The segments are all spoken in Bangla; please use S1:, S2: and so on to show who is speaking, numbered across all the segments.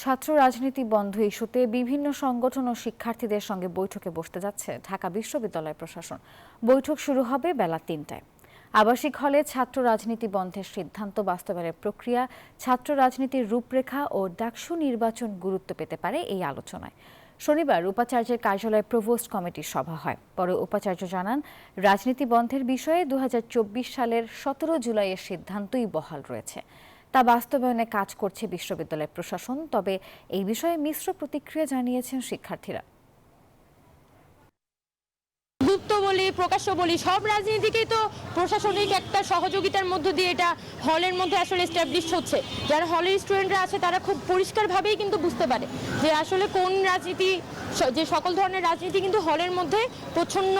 S1: ছাত্র রাজনীতি বন্ধ ইস্যুতে বিভিন্ন সংগঠন ও শিক্ষার্থীদের সঙ্গে বৈঠকে বসতে যাচ্ছে ঢাকা বিশ্ববিদ্যালয় প্রশাসন। বৈঠক শুরু হবে বেলা ৩টায়। আবাসিক হলে ছাত্র রাজনীতি বন্ধের সিদ্ধান্ত বাস্তবায়নের প্রক্রিয়া, ছাত্র রাজনীতির রূপরেখা ও ডাকসু নির্বাচন গুরুত্ব পেতে পারে এই আলোচনায়। শনিবার উপাচার্যের কার্যালয়ে প্রভোস্ট কমিটির সভা হয়। পরে উপাচার্য জানান, রাজনীতি বন্ধের বিষয়ে ২০২৪ সালের ১৭ জুলাইয়ের সিদ্ধান্তই বহাল রয়েছে। তা বাস্তবায়নে কাজ করছে বিশ্ববিদ্যালয় প্রশাসন। তবে এই বিষয়ে মিশ্র প্রতিক্রিয়া জানিয়েছেন শিক্ষার্থীরা।
S2: গুপ্ত বলি, প্রকাশ্য বলি, সব রাজনীতিকেই তো প্রশাসনিক একটা সহযোগিতার মধ্য দিয়ে এটা হলের মধ্যে আসলে এস্টাবলিশ হচ্ছে। যারা হলের স্টুডেন্টরা আছে তারা খুব পরিষ্কারভাবেই কিন্তু বুঝতে পারে যে আসলে কোন রাজনীতি, যে সকল ধরনের রাজনীতি কিন্তু হলের মধ্যে প্রচ্ছন্ন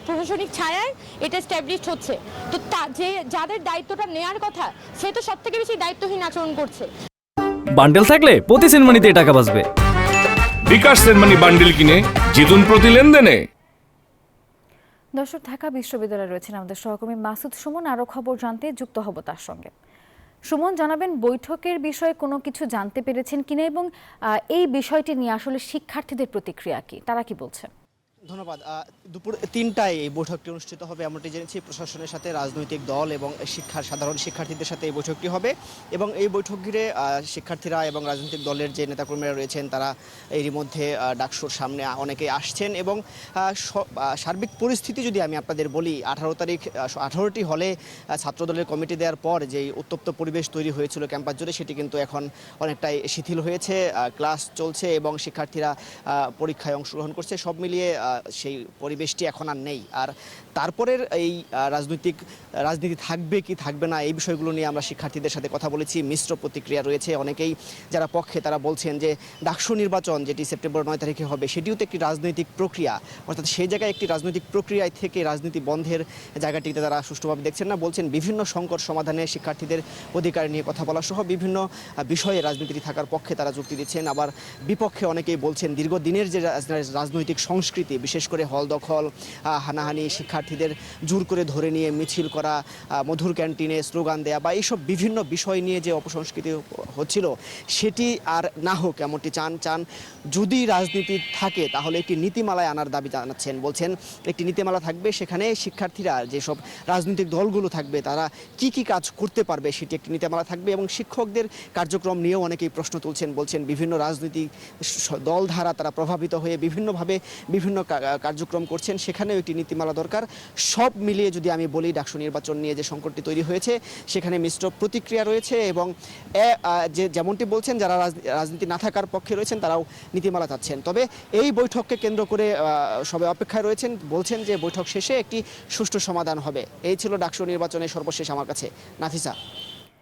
S2: প্রশাসনিক ছায়ায় এটা এস্টাবলিশ হচ্ছে। তো যাদের দায়িত্বটা নেয়ার কথা, সে তো সব থেকে বেশি দায়িত্বহীন আচরণ করছে।
S3: বান্ডেল থাকলে প্রতি সেনমানিতে টাকা বাঁচবে।
S4: বিকাশ সেনমানি বান্ডেল কিনে জিতুন প্রতি লেনদেনে।
S1: দর্শক, ঢাকা বিশ্ববিদ্যালয়ে রয়েছেন আমাদের সহকর্মী মাসুদ সুমন। আরও খবর জানতে যুক্ত হব তার সঙ্গে। সুমন, জানাবেন বৈঠকের বিষয়ে কোনো কিছু জানতে পেরেছেন কিনা এবং এই বিষয়টি নিয়ে আসলে শিক্ষার্থীদের প্রতিক্রিয়া কি, তারা কি বলছে?
S5: ধন্যবাদ। দুপুর ৩টায় এই বৈঠকটি অনুষ্ঠিত হবে এমনটি জেনেছি। প্রশাসনের সাথে রাজনৈতিক দল এবং সাধারণ শিক্ষার্থীদের সাথে এই বৈঠকটি হবে এবং এই বৈঠক ঘিরে শিক্ষার্থীরা এবং রাজনৈতিক দলের যে নেতাকর্মীরা রয়েছেন তারা এরই মধ্যে ডাকসুর সামনে অনেকেই আসছেন এবং সার্বিক পরিস্থিতি যদি আমি আপনাদের বলি, 18 তারিখ 18টি হলে ছাত্রদলের কমিটি দেওয়ার পর যে উত্তপ্ত পরিবেশ তৈরি হয়েছিল ক্যাম্পাস জুড়ে, সেটি কিন্তু এখন অনেকটাই শিথিল হয়েছে। ক্লাস চলছে এবং শিক্ষার্থীরা পরীক্ষায় অংশগ্রহণ করছে। সব মিলিয়ে সেই পরিবেশটি এখন আর নেই। আর তারপরের এই রাজনীতি থাকবে কি থাকবে না, এই বিষয়গুলো নিয়ে আমরা শিক্ষার্থীদের সাথে কথা বলেছি। মিশ্র প্রতিক্রিয়া রয়েছে। অনেকেই যারা পক্ষে তারা বলছেন যে ডাকসু নির্বাচন যেটি সেপ্টেম্বর 9 তারিখে হবে সেটিও তো একটি রাজনৈতিক প্রক্রিয়া, অর্থাৎ সেই জায়গায় একটি রাজনৈতিক প্রক্রিয়ায় থেকে রাজনীতি বন্ধের জায়গাটিতে তারা সুষ্ঠুভাবে দেখছেন না। বলছেন বিভিন্ন সংকট সমাধানে শিক্ষার্থীদের অধিকার নিয়ে কথা বলা সহ বিভিন্ন বিষয়ে রাজনীতি থাকার পক্ষে তারা যুক্তি দিচ্ছেন। আবার বিপক্ষে অনেকেই বলছেন দীর্ঘদিনের যে রাজনৈতিক সংস্কৃতি, বিশেষ করে হল দখল, হানাহানি, শিক্ষার্থীদের জোর করে ধরে নিয়ে মিছিল করা, মধুর ক্যান্টিনে স্লোগান দেয়া বা এইসব বিভিন্ন বিষয় নিয়ে যে অপসংস্কৃতি হচ্ছিল সেটি আর না হোক এমনটি চান। যদি রাজনীতি থাকে তাহলে একটি নীতিমালায় আনার দাবি জানাচ্ছেন। বলছেন একটি নীতিমালা থাকবে, সেখানে শিক্ষার্থীরা যেসব রাজনৈতিক দলগুলো থাকবে তারা কি কাজ করতে পারবে সেটি একটি নীতিমালা থাকবে এবং শিক্ষকদের কার্যক্রম নিয়েও অনেকেই প্রশ্ন তুলছেন। বলছেন বিভিন্ন রাজনৈতিক দল ধারা তারা প্রভাবিত হয়ে বিভিন্নভাবে বিভিন্ন কার্যক্রম করছেন, সেখানেও একটি নীতিমালা দরকার। সব মিলিয়ে যদি আমি বলি, ডাকসু নির্বাচন নিয়ে যে সংকটটি তৈরি হয়েছে সেখানে মিশ্র প্রতিক্রিয়া রয়েছে এবং যেমনটি বলছেন যারা রাজনীতি না থাকার পক্ষে রয়েছেন তারাও নীতিমালা চাচ্ছেন। তবে এই বৈঠককে কেন্দ্র করে সবাই অপেক্ষায় রয়েছেন। বলছেন যে বৈঠক শেষে একটি সুষ্ঠু সমাধান হবে। এই ছিল ডাকসু নির্বাচনের সর্বশেষ আমার কাছে। নাফিসা।